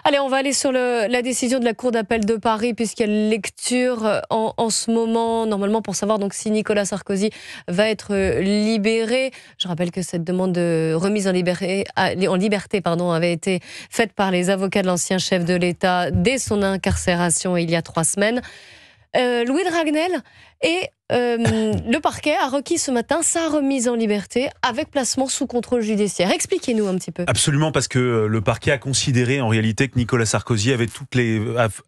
Allez, on va aller sur la décision de la Cour d'appel de Paris, puisqu'il y a lecture en ce moment, normalement pour savoir donc si Nicolas Sarkozy va être libéré. Je rappelle que cette demande de remise en liberté avait été faite par les avocats de l'ancien chef de l'État dès son incarcération il y a 3 semaines. Louis Dragnel et le parquet a requis ce matin sa remise en liberté avec placement sous contrôle judiciaire. Expliquez-nous un petit peu. Absolument, parce que le parquet a considéré en réalité que Nicolas Sarkozy avait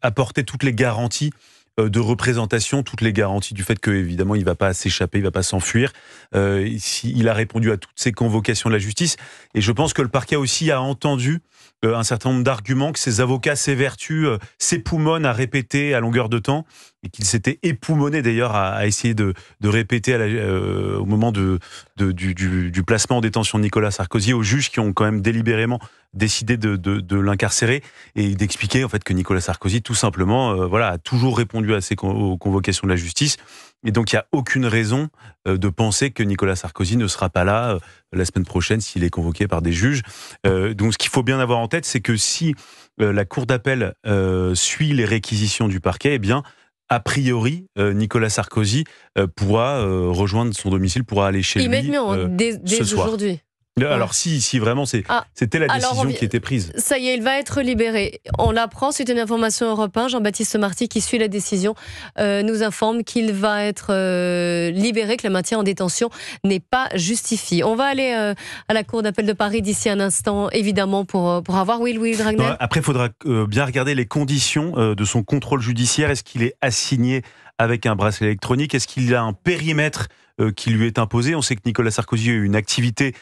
apporté toutes les garanties de représentation, toutes les garanties du fait qu'évidemment il ne va pas s'échapper, il ne va pas s'enfuir. Il a répondu à toutes ces convocations de la justice. Et je pense que le parquet aussi a entendu un certain nombre d'arguments que ses avocats s'évertuent, s'époumonnent à répéter à longueur de temps, et qu'il s'était époumoné d'ailleurs à essayer de répéter au moment du placement en détention de Nicolas Sarkozy aux juges qui ont quand même délibérément décidé de l'incarcérer, et d'expliquer en fait que Nicolas Sarkozy tout simplement a toujours répondu aux convocations de la justice. Et donc, il n'y a aucune raison de penser que Nicolas Sarkozy ne sera pas là la semaine prochaine s'il est convoqué par des juges. Donc, ce qu'il faut bien avoir en tête, c'est que si la Cour d'appel suit les réquisitions du parquet, eh bien, a priori, Nicolas Sarkozy pourra rejoindre son domicile, pourra aller chez lui dès ce soir. Aujourd'hui. Alors si vraiment c'était la décision qui était prise. Ça y est, il va être libéré. On l'apprend, c'est une information Europe 1. Jean-Baptiste Marty, qui suit la décision, nous informe qu'il va être libéré, que le maintien en détention n'est pas justifié. On va aller à la Cour d'appel de Paris d'ici un instant, évidemment, pour avoir Louis Dragnel. Après, il faudra bien regarder les conditions de son contrôle judiciaire. Est-ce qu'il est assigné avec un bracelet électronique? Est-ce qu'il a un périmètre qui lui est imposé? On sait que Nicolas Sarkozy a eu une activité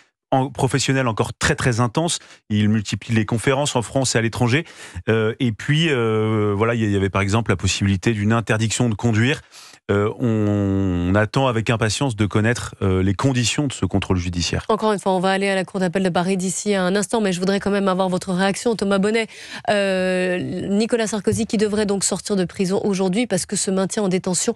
professionnel encore très très intense. Il multiplie les conférences en France et à l'étranger. Et puis, il y avait par exemple la possibilité d'une interdiction de conduire. On attend avec impatience de connaître les conditions de ce contrôle judiciaire. Encore une fois, on va aller à la Cour d'appel de Paris d'ici un instant, mais je voudrais quand même avoir votre réaction, Thomas Bonnet. Nicolas Sarkozy qui devrait donc sortir de prison aujourd'hui parce que ce maintien en détention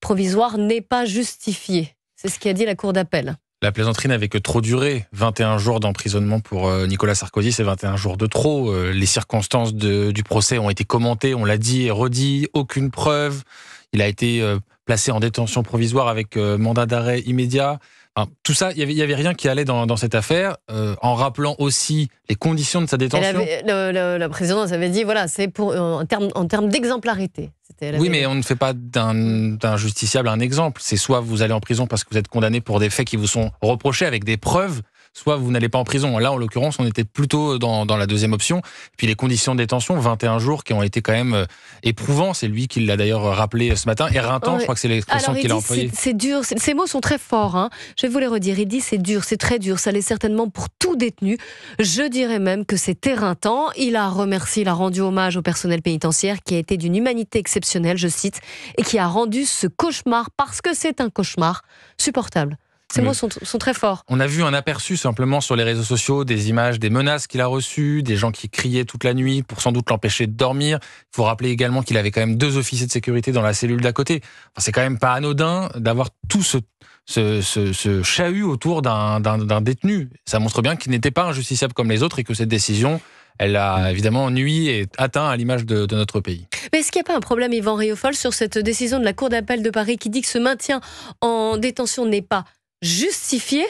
provisoire n'est pas justifié. C'est ce qu'a dit la Cour d'appel. La plaisanterie n'avait que trop duré. 21 jours d'emprisonnement pour Nicolas Sarkozy, c'est 21 jours de trop. Les circonstances du procès ont été commentées, on l'a dit et redit, aucune preuve. Il a été placé en détention provisoire avec mandat d'arrêt immédiat. Enfin, tout ça, il y avait rien qui allait dans cette affaire, en rappelant aussi les conditions de sa détention. La présidente avait dit, c'est en termes d'exemplarité. Oui, mais on ne fait pas d'un justiciable un exemple. C'est soit vous allez en prison parce que vous êtes condamné pour des faits qui vous sont reprochés avec des preuves, soit vous n'allez pas en prison. Là, en l'occurrence, on était plutôt dans la deuxième option. Puis les conditions de détention, 21 jours, qui ont été quand même éprouvants. C'est lui qui l'a d'ailleurs rappelé ce matin. Éreintant, je crois que c'est l'expression qu'il a employée. C'est dur, ces mots sont très forts. Hein. Je vais vous les redire. Il dit c'est dur, c'est très dur. Ça l'est certainement pour tout détenu. Je dirais même que c'est éreintant. Il a rendu hommage au personnel pénitentiaire qui a été d'une humanité exceptionnelle, je cite, et qui a rendu ce cauchemar, parce que c'est un cauchemar, supportable. Ces mots sont très forts. On a vu un aperçu simplement sur les réseaux sociaux, des images, des menaces qu'il a reçues, des gens qui criaient toute la nuit pour sans doute l'empêcher de dormir. Il faut rappeler également qu'il avait quand même 2 officiers de sécurité dans la cellule d'à côté. Enfin, c'est quand même pas anodin d'avoir tout ce chahut autour d'un détenu. Ça montre bien qu'il n'était pas injusticiable comme les autres et que cette décision, elle a évidemment nui et atteint à l'image de notre pays. Mais est-ce qu'il n'y a pas un problème, Yvan Riofol, sur cette décision de la Cour d'appel de Paris qui dit que ce maintien en détention n'est pas justifié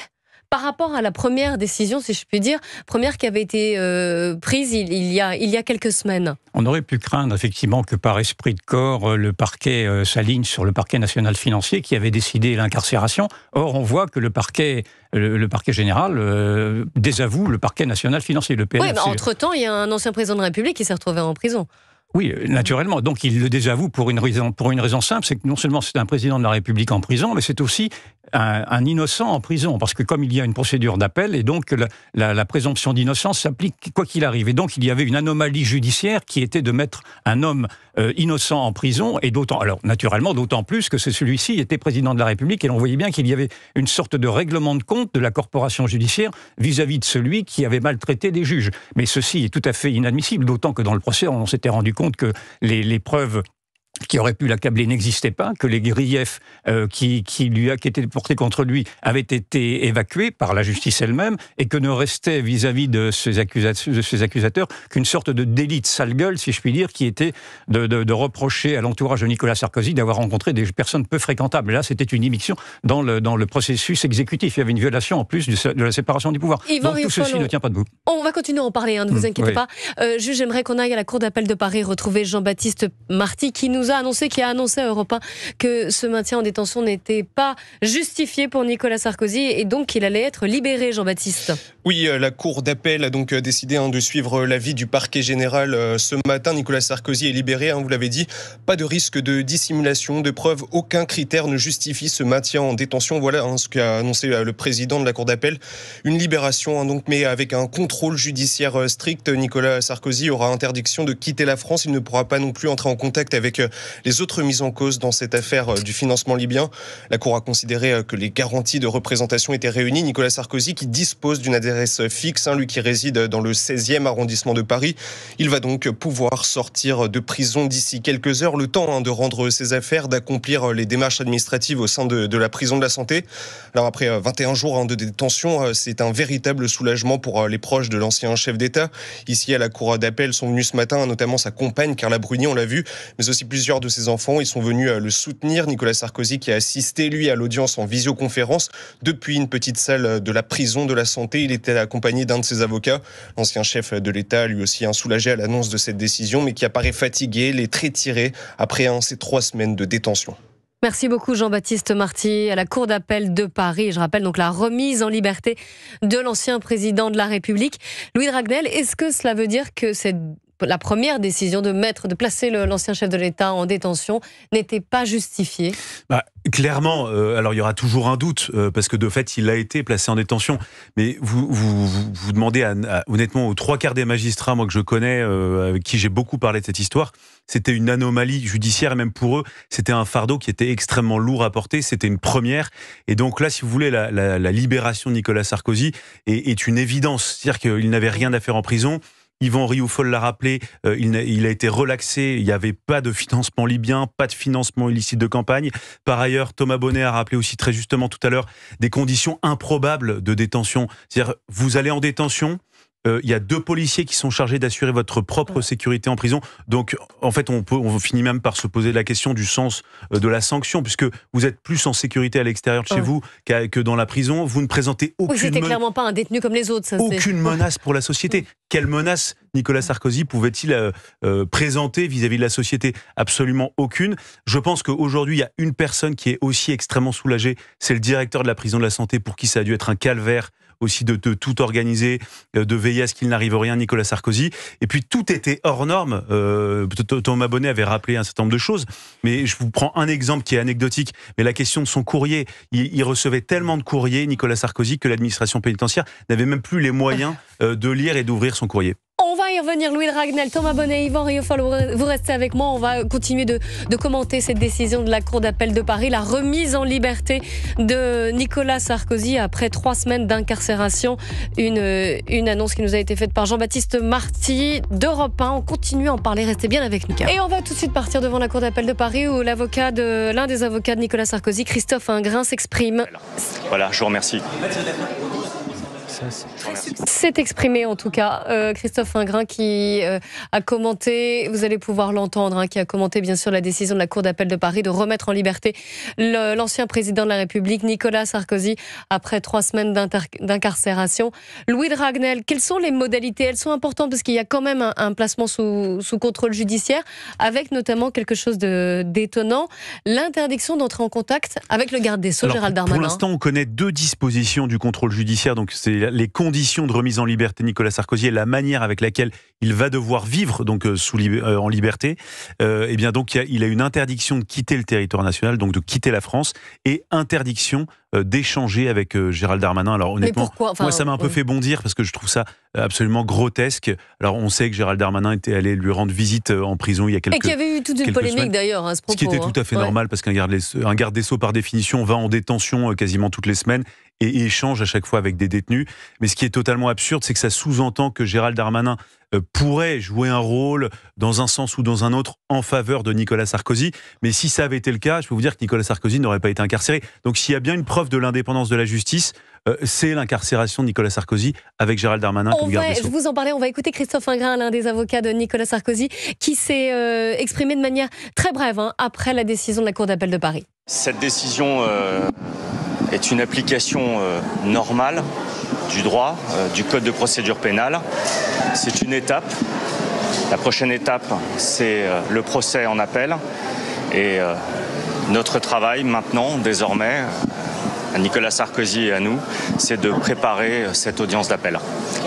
par rapport à la première décision, si je puis dire, première qui avait été prise il y a quelques semaines? On aurait pu craindre effectivement que par esprit de corps, le parquet s'aligne sur le parquet national financier qui avait décidé l'incarcération. Or, on voit que le parquet général désavoue le parquet national financier, le PNF. Oui, mais entre-temps, il y a un ancien président de la République qui s'est retrouvé en prison. Oui, naturellement. Donc il le désavoue pour une raison simple, c'est que non seulement c'est un président de la République en prison, mais c'est aussi un innocent en prison. Parce que comme il y a une procédure d'appel, et donc la présomption d'innocence s'applique quoi qu'il arrive. Et donc il y avait une anomalie judiciaire qui était de mettre un homme innocent en prison, et d'autant plus que celui-ci était président de la République, et l'on voyait bien qu'il y avait une sorte de règlement de compte de la corporation judiciaire vis-à-vis de celui qui avait maltraité des juges. Mais ceci est tout à fait inadmissible, d'autant que dans le procès, on s'était rendu compte que les preuves qui aurait pu l'accabler n'existait pas, que les griefs qui étaient portés contre lui avaient été évacués par la justice elle-même, et que ne restait vis-à-vis de ses accusateurs qu'une sorte de délit de sale gueule, si je puis dire, qui était de reprocher à l'entourage de Nicolas Sarkozy d'avoir rencontré des personnes peu fréquentables. Et là, c'était une immixtion dans le processus exécutif. Il y avait une violation en plus de la séparation du pouvoir. Donc tout ceci ne tient pas debout. On va continuer à en parler, ne vous inquiétez pas. Juste, j'aimerais qu'on aille à la Cour d'appel de Paris retrouver Jean-Baptiste Marty qui a annoncé à Europe 1 que ce maintien en détention n'était pas justifié pour Nicolas Sarkozy et donc qu'il allait être libéré, Jean-Baptiste. Oui, la Cour d'appel a donc décidé de suivre l'avis du parquet général ce matin. Nicolas Sarkozy est libéré, vous l'avez dit. Pas de risque de dissimulation, de preuve, aucun critère ne justifie ce maintien en détention. Voilà ce qu'a annoncé le président de la Cour d'appel. Une libération, donc, mais avec un contrôle judiciaire strict. Nicolas Sarkozy aura interdiction de quitter la France. Il ne pourra pas non plus entrer en contact avec les autres mises en cause dans cette affaire du financement libyen. La Cour a considéré que les garanties de représentation étaient réunies. Nicolas Sarkozy, qui dispose d'une adresse fixe, lui qui réside dans le 16e arrondissement de Paris, il va donc pouvoir sortir de prison d'ici quelques heures, le temps de rendre ses affaires, d'accomplir les démarches administratives au sein de la prison de la Santé. Alors après 21 jours de détention, c'est un véritable soulagement pour les proches de l'ancien chef d'État. Ici à la Cour d'appel sont venus ce matin, notamment sa compagne Carla Bruni, on l'a vu, mais aussi plusieurs de ses enfants. Ils sont venus le soutenir. Nicolas Sarkozy qui a assisté, lui, à l'audience en visioconférence depuis une petite salle de la prison de la Santé. Il était accompagné d'un de ses avocats. L'ancien chef de l'État, lui aussi, soulagé à l'annonce de cette décision, mais qui apparaît fatigué, les traits tirés après ces 3 semaines de détention. Merci beaucoup Jean-Baptiste Marty à la Cour d'appel de Paris. Je rappelle donc la remise en liberté de l'ancien président de la République. Louis Dragnel, est-ce que cela veut dire que c'est la première décision de placer l'ancien chef de l'État en détention n'était pas justifiée? Clairement, alors il y aura toujours un doute, parce que de fait, il a été placé en détention. Mais vous demandez honnêtement aux 3/4 des magistrats, moi que je connais, avec qui j'ai beaucoup parlé de cette histoire, c'était une anomalie judiciaire, et même pour eux, c'était un fardeau qui était extrêmement lourd à porter, c'était une première. Et donc là, si vous voulez, la libération de Nicolas Sarkozy est une évidence. C'est-à-dire qu'il n'avait rien à faire en prison. Yvan Rioufol l'a rappelé, il a été relaxé, il n'y avait pas de financement libyen, pas de financement illicite de campagne. Par ailleurs, Thomas Bonnet a rappelé aussi très justement tout à l'heure des conditions improbables de détention. C'est-à-dire, vous allez en détention, il y a 2 policiers qui sont chargés d'assurer votre propre sécurité en prison. Donc, en fait, on finit même par se poser la question du sens de la sanction, puisque vous êtes plus en sécurité à l'extérieur de chez vous que dans la prison. Vous ne présentez c'était clairement pas un détenu comme les autres. Aucune menace pour la société. Quelle menace Nicolas Sarkozy pouvait-il présenter vis-à-vis de la société? Absolument aucune. Je pense qu'aujourd'hui, il y a une personne qui est aussi extrêmement soulagée, c'est le directeur de la prison de la Santé, pour qui ça a dû être un calvaire aussi de tout organiser, de veiller à ce qu'il n'arrive rien, Nicolas Sarkozy. Et puis tout était hors norme. Thomas Bonnet avait rappelé un certain nombre de choses, mais je vous prends un exemple qui est anecdotique, mais la question de son courrier. Il recevait tellement de courriers, Nicolas Sarkozy, que l'administration pénitentiaire n'avait même plus les moyens de lire et d'ouvrir son courrier. On va y revenir, Louis Dragnel, Thomas Bonnet, Yvan Rioufol, vous restez avec moi. On va continuer de commenter cette décision de la Cour d'appel de Paris, la remise en liberté de Nicolas Sarkozy après 3 semaines d'incarcération. Une annonce qui nous a été faite par Jean-Baptiste Marty d'Europe 1. On continue à en parler, restez bien avec nous. Et on va tout de suite partir devant la Cour d'appel de Paris où l'un des avocats de Nicolas Sarkozy, Christophe Ingrin, s'exprime. Voilà, je vous remercie. s'est exprimé en tout cas, Christophe Ingrin qui a commenté, vous allez pouvoir l'entendre, qui a commenté bien sûr la décision de la Cour d'appel de Paris de remettre en liberté l'ancien président de la République, Nicolas Sarkozy, après 3 semaines d'incarcération. Louis Dragnel, quelles sont les modalités? Elles sont importantes parce qu'il y a quand même un placement sous contrôle judiciaire, avec notamment quelque chose d'étonnant, l'interdiction d'entrer en contact avec le garde des Sceaux, Gérald Darmanin. Pour l'instant, on connaît 2 dispositions du contrôle judiciaire, donc c'est les conditions de remise en liberté de Nicolas Sarkozy et la manière avec laquelle il va devoir vivre donc en liberté. Et bien donc il a une interdiction de quitter le territoire national, donc de quitter la France, et interdiction d'échanger avec Gérald Darmanin. Alors honnêtement, moi ça m'a un peu fait bondir parce que je trouve ça absolument grotesque. Alors on sait que Gérald Darmanin était allé lui rendre visite en prison il y a quelques semaines. Et qu'il y avait eu toute une polémique d'ailleurs à ce propos. Ce qui était tout à fait normal, parce qu'un garde des Sceaux par définition va en détention quasiment toutes les semaines et échange à chaque fois avec des détenus. Mais ce qui est totalement absurde, c'est que ça sous-entend que Gérald Darmanin pourrait jouer un rôle dans un sens ou dans un autre en faveur de Nicolas Sarkozy. Mais si ça avait été le cas, je peux vous dire que Nicolas Sarkozy n'aurait pas été incarcéré. Donc s'il y a bien une preuve de l'indépendance de la justice, c'est l'incarcération de Nicolas Sarkozy avec Gérald Darmanin comme garde des Sceaux. Je vous en parlais, on va écouter Christophe Ingrin, l'un des avocats de Nicolas Sarkozy, qui s'est exprimé de manière très brève après la décision de la Cour d'appel de Paris. Cette décision est une application normale du droit, du Code de procédure pénale. C'est une étape. La prochaine étape, c'est le procès en appel. Et notre travail maintenant, désormais, à Nicolas Sarkozy et à nous, c'est de préparer cette audience d'appel.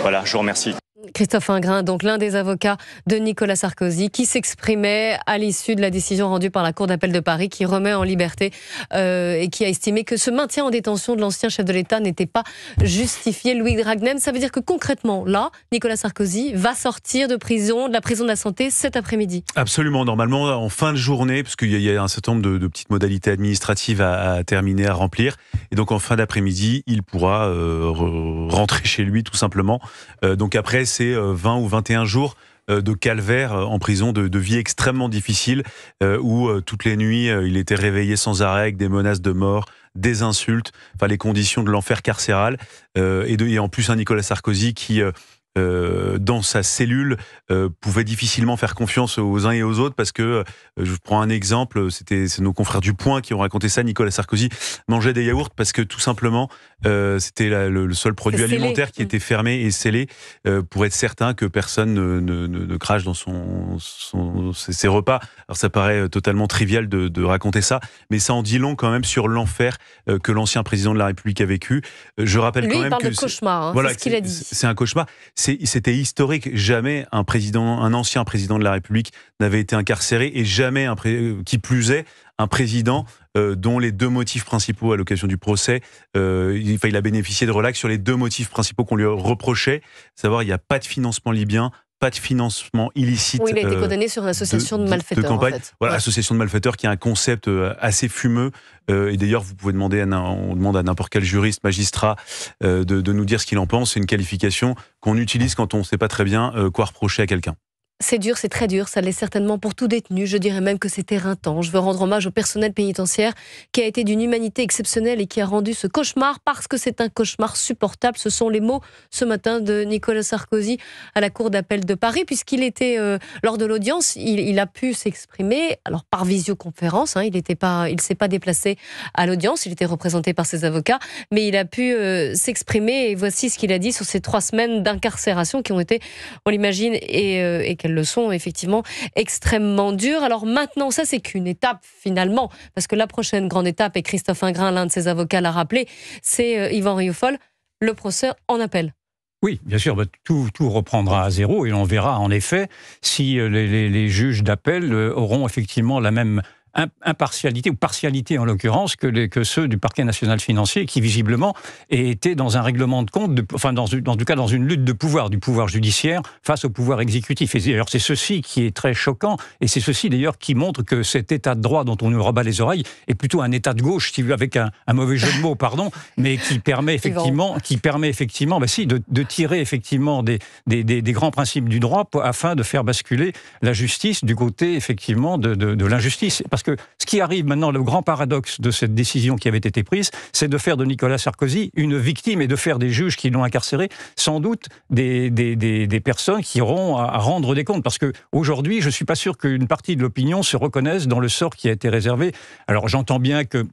Voilà, je vous remercie. Christophe Ingrin, donc l'un des avocats de Nicolas Sarkozy, qui s'exprimait à l'issue de la décision rendue par la Cour d'appel de Paris, qui remet en liberté et qui a estimé que ce maintien en détention de l'ancien chef de l'État n'était pas justifié. Louis Dragnem, ça veut dire que concrètement, là, Nicolas Sarkozy va sortir de prison, de la prison de la Santé cet après-midi. Absolument, normalement en fin de journée, parce qu'il y a un certain nombre de petites modalités administratives à terminer, à remplir. Et donc en fin d'après-midi, il pourra rentrer chez lui tout simplement. Donc après, c'est 20 ou 21 jours de calvaire en prison, de vie extrêmement difficile, où toutes les nuits, il était réveillé sans arrêt avec des menaces de mort, des insultes, enfin les conditions de l'enfer carcéral, et en plus un Nicolas Sarkozy qui... dans sa cellule, pouvait difficilement faire confiance aux uns et aux autres parce que, je prends un exemple, c'est nos confrères du Point qui ont raconté ça, Nicolas Sarkozy mangeait des yaourts parce que tout simplement c'était le seul produit alimentaire qui était fermé et scellé pour être certain que personne ne crache dans ses repas. Alors ça paraît totalement trivial de raconter ça, mais ça en dit long quand même sur l'enfer que l'ancien président de la République a vécu. Je rappelle Lui, quand même il parle que de cauchemar, voilà, c'est ce qu'il a dit. C'est un cauchemar. C'était historique. Jamais un ancien président de la République n'avait été incarcéré et jamais, qui plus est, un président dont les deux motifs principaux à l'occasion du procès, il a bénéficié de relax sur les deux motifs principaux qu'on lui reprochait, à savoir il n'y a pas de financement libyen, pas de financement illicite. Oui, il a été condamné sur une association de malfaiteurs. De campagne. En fait. Voilà, ouais. Association de malfaiteurs, qui est un concept assez fumeux. Et d'ailleurs, vous pouvez on demande à n'importe quel juriste, magistrat, de nous dire ce qu'il en pense. C'est une qualification qu'on utilise quand on ne sait pas très bien quoi reprocher à quelqu'un. C'est dur, c'est très dur, ça l'est certainement pour tout détenu. Je dirais même que c'est éreintant. Je veux rendre hommage au personnel pénitentiaire qui a été d'une humanité exceptionnelle et qui a rendu ce cauchemar parce que c'est un cauchemar supportable. Ce sont les mots ce matin de Nicolas Sarkozy à la Cour d'appel de Paris, puisqu'il était lors de l'audience, il a pu s'exprimer, alors par visioconférence, il s'est pas déplacé à l'audience, il était représenté par ses avocats, mais il a pu s'exprimer et voici ce qu'il a dit sur ces 3 semaines d'incarcération qui ont été, on l'imagine, et qu'elles le sont effectivement extrêmement dures. Alors maintenant, ça c'est qu'une étape finalement, parce que la prochaine grande étape, et Christophe Ingrin, l'un de ses avocats, l'a rappelé, c'est Yvan Rioufol, le procès en appel. Oui, bien sûr, tout reprendra à zéro et on verra en effet si les juges d'appel auront effectivement la même impartialité, ou partialité en l'occurrence, que ceux du parquet national financier, qui visiblement étaient dans un règlement de compte, dans tout cas dans une lutte de pouvoir, du pouvoir judiciaire face au pouvoir exécutif. Et d'ailleurs, c'est ceci qui est très choquant, et c'est ceci d'ailleurs qui montre que cet état de droit dont on nous rabat les oreilles est plutôt un état de gauche, avec un mauvais jeu de mots, pardon, mais qui permet effectivement de tirer effectivement des grands principes du droit afin de faire basculer la justice du côté effectivement de l'injustice. Parce que ce qui arrive maintenant, le grand paradoxe de cette décision qui avait été prise, c'est de faire de Nicolas Sarkozy une victime et de faire des juges qui l'ont incarcéré sans doute des personnes qui auront à rendre des comptes. Parce qu'aujourd'hui, je ne suis pas sûr qu'une partie de l'opinion se reconnaisse dans le sort qui a été réservé. Alors j'entends bien que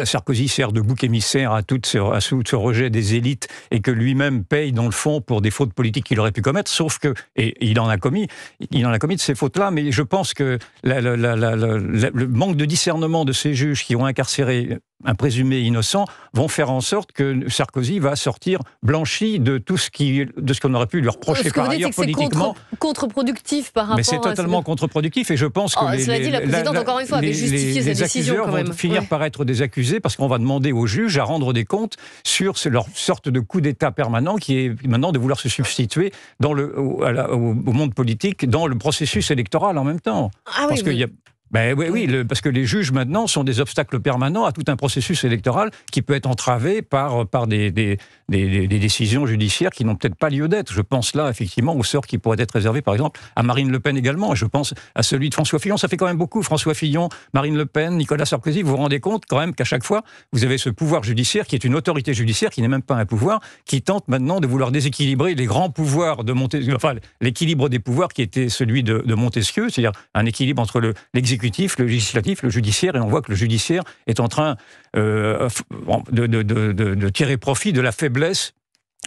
Sarkozy sert de bouc émissaire à tout ce rejet des élites et que lui-même paye dans le fond pour des fautes politiques qu'il aurait pu commettre, sauf que, et il en a commis de ces fautes-là, mais je pense que le manque de discernement de ces juges qui ont incarcéré un présumé innocent vont faire en sorte que Sarkozy va sortir blanchi de ce qu'on aurait pu lui reprocher par ailleurs politiquement. C'est contre-productif par rapport à... Mais c'est totalement contre-productif et je pense que cela dit, la présidente, encore une fois, avait justifié sa décision quand même. Les accuseurs vont finir par être des accusés parce qu'on va demander aux juges à rendre des comptes sur leur sorte de coup d'État permanent qui est maintenant de vouloir se substituer au monde politique dans le processus électoral en même temps. Ah oui, Ben oui, parce que les juges maintenant sont des obstacles permanents à tout un processus électoral qui peut être entravé par des décisions judiciaires qui n'ont peut-être pas lieu d'être. Je pense là effectivement au sort qui pourrait être réservé par exemple à Marine Le Pen également. Je pense à celui de François Fillon. Ça fait quand même beaucoup. François Fillon, Marine Le Pen, Nicolas Sarkozy. Vous vous rendez compte quand même qu'à chaque fois vous avez ce pouvoir judiciaire qui est une autorité judiciaire qui n'est même pas un pouvoir, qui tente maintenant de vouloir déséquilibrer les grands pouvoirs de Montesquieu. Enfin, l'équilibre des pouvoirs qui était celui de Montesquieu, c'est-à-dire un équilibre entre l'exécutif, le législatif, le judiciaire, et on voit que le judiciaire est en train de tirer profit de la faiblesse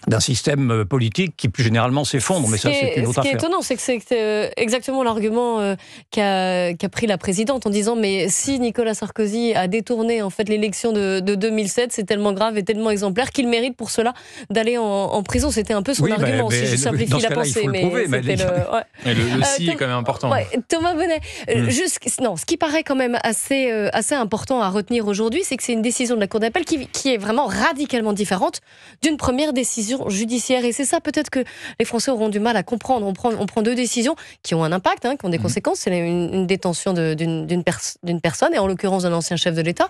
d'un système politique qui plus généralement s'effondre, mais ça c'est une autre affaire. Ce qui est étonnant, c'est que c'est exactement l'argument qu'a pris la présidente en disant mais si Nicolas Sarkozy a détourné en fait l'élection de 2007, c'est tellement grave et tellement exemplaire qu'il mérite pour cela d'aller en prison. C'était un peu son argument, si je simplifie la pensée. Le si est quand même important. Ouais, Thomas Bonnet, ce qui paraît quand même assez important à retenir aujourd'hui, c'est que c'est une décision de la Cour d'appel qui est vraiment radicalement différente d'une première décision judiciaire, et c'est ça peut-être que les Français auront du mal à comprendre. On prend deux décisions qui ont un impact, qui ont des conséquences. C'est une détention d'une personne, et en l'occurrence d'un ancien chef de l'État,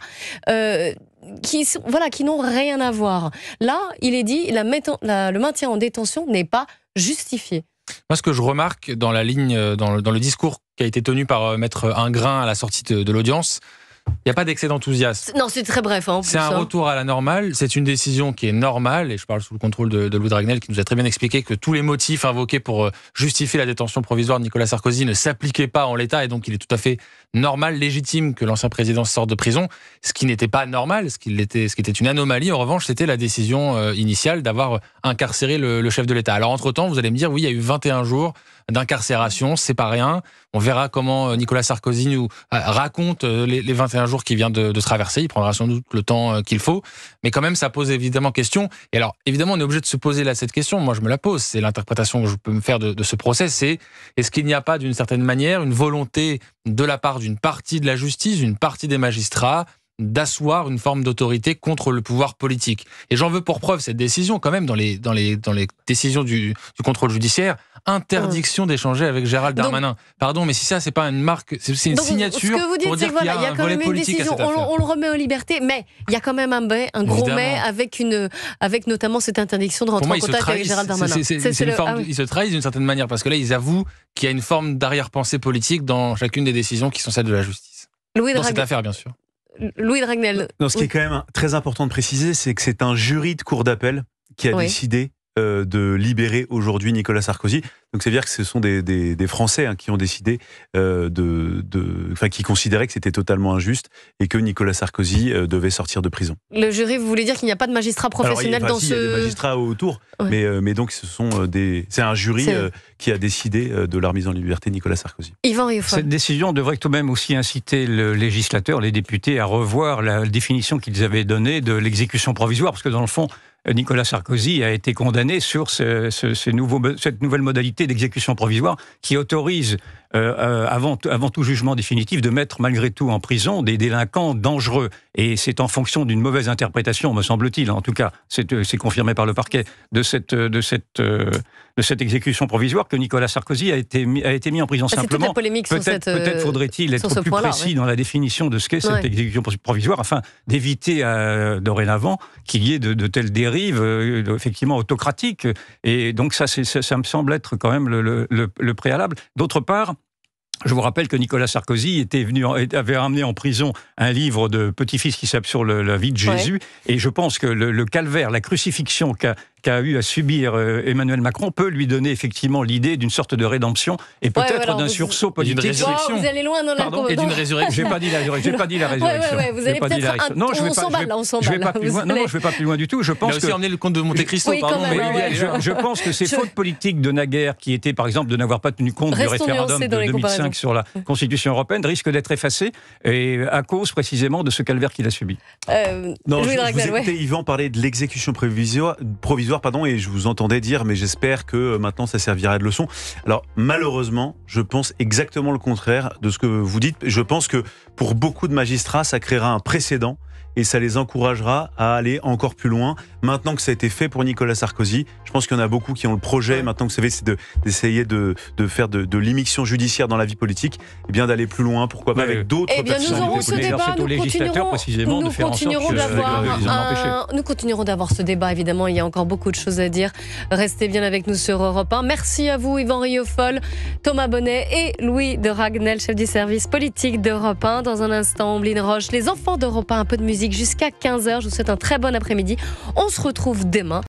qui n'ont rien à voir. Là, il est dit, le maintien en détention n'est pas justifié. Moi, ce que je remarque dans la ligne, dans le discours qui a été tenu par Maître Ingrain à la sortie de l'audience, il n'y a pas d'excès d'enthousiasme. Non, c'est très bref. C'est un retour à la normale. C'est une décision qui est normale. Et je parle sous le contrôle de Louis Dragnel, qui nous a très bien expliqué que tous les motifs invoqués pour justifier la détention provisoire de Nicolas Sarkozy ne s'appliquaient pas en l'état. Et donc, il est tout à fait normal, légitime que l'ancien président sorte de prison. Ce qui n'était pas normal, ce qui était une anomalie, en revanche, c'était la décision initiale d'avoir incarcéré le chef de l'État. Alors, entre-temps, vous allez me dire, oui, il y a eu 21 jours d'incarcération, c'est pas rien. On verra comment Nicolas Sarkozy nous raconte les 21 jours qu'il vient de traverser. Il prendra sans doute le temps qu'il faut. Mais quand même, ça pose évidemment question. Et alors, évidemment, on est obligé de se poser là cette question. Moi, je me la pose. C'est l'interprétation que je peux me faire de ce procès. C'est, est-ce qu'il n'y a pas, d'une certaine manière, une volonté de la part d'une partie de la justice, d'une partie des magistrats, d'asseoir une forme d'autorité contre le pouvoir politique. Et j'en veux pour preuve cette décision, quand même, dans les décisions du contrôle judiciaire, interdiction d'échanger avec Gérald Darmanin. Pardon, mais si ça, c'est pas une marque, c'est une signature ce que vous dites, pour dire qu'il y a un volet politique à cette affaire. On le remet aux libertés, mais il y a quand même un gros mais avec notamment cette interdiction de rentrer en contact avec Gérald Darmanin. Ils se trahissent d'une certaine manière, parce que là, ils avouent qu'il y a une forme d'arrière-pensée politique dans chacune des décisions qui sont celles de la justice. Dans cette affaire, bien sûr. Louis Dragnel. Non, ce qui est quand même très important de préciser, c'est que c'est un jury de cour d'appel qui a décidé de libérer aujourd'hui Nicolas Sarkozy. Donc, c'est-à-dire que ce sont des Français qui ont décidé qui considéraient que c'était totalement injuste et que Nicolas Sarkozy devait sortir de prison. Le jury, vous voulez dire qu'il n'y a pas de magistrat professionnel dans ce... Il y a des magistrats autour, mais donc c'est un jury qui a décidé de la remise en liberté de Nicolas Sarkozy. Yvan Rioufol. Cette décision devrait tout de même aussi inciter le législateur, les députés, à revoir la définition qu'ils avaient donnée de l'exécution provisoire, parce que dans le fond, Nicolas Sarkozy a été condamné sur cette nouvelle modalité d'exécution provisoire qui autorise, avant tout jugement définitif, de mettre malgré tout en prison des délinquants dangereux. Et c'est en fonction d'une mauvaise interprétation, me semble-t-il, en tout cas, c'est confirmé par le parquet, de cette exécution provisoire que Nicolas Sarkozy a été mis en prison. Simplement, toute la polémique peut-être faudrait-il être plus précis dans la définition de ce qu'est cette exécution provisoire, afin d'éviter dorénavant qu'il y ait de telles dérives effectivement autocratiques. Et donc ça me semble être quand même le préalable. D'autre part, je vous rappelle que Nicolas Sarkozy avait ramené en prison un livre de petit-fils qui s'appelle sur la vie de Jésus, et je pense que le calvaire, la crucifixion qu'a eu à subir Emmanuel Macron peut lui donner effectivement l'idée d'une sorte de rédemption et peut-être d'un sursaut politique. D'une résurrection. Vous allez loin dans la et d'une résurrection. J'ai pas dit la résurrection. Vous allez peut-être non, je vais pas plus loin. Non, je vais pas plus loin du tout. Je pense il a aussi emmené le comte de Monte Cristo. Je pense que ces fautes politiques de naguère, qui étaient par exemple de n'avoir pas tenu compte du référendum de 2005 sur la Constitution européenne, risquent d'être effacées, et à cause précisément de ce calvaire qu'il a subi. Non, je vous écoutais Yvan parler de l'exécution provisoire. provisoire, pardon, et je vous entendais dire, mais j'espère que maintenant ça servira de leçon. Alors malheureusement, je pense exactement le contraire de ce que vous dites. Je pense que pour beaucoup de magistrats, ça créera un précédent et ça les encouragera à aller encore plus loin. Maintenant que ça a été fait pour Nicolas Sarkozy, je pense qu'il y en a beaucoup qui ont le projet, maintenant que vous savez, c'est d'essayer de faire de l'immixtion judiciaire dans la vie politique, et bien d'aller plus loin, pourquoi pas avec d'autres nous aurons ce débat, nous continuerons d'avoir ce débat, évidemment, il y a encore beaucoup de choses à dire. Restez bien avec nous sur Europe 1. Merci à vous, Yvan Rioufol, Thomas Bonnet et Louis de Ragnel, chef du service politique d'Europe 1. Dans un instant, Omblin Roche, les enfants d'Europe 1, un peu de musique jusqu'à 15h. Je vous souhaite un très bon après-midi. On se retrouve demain.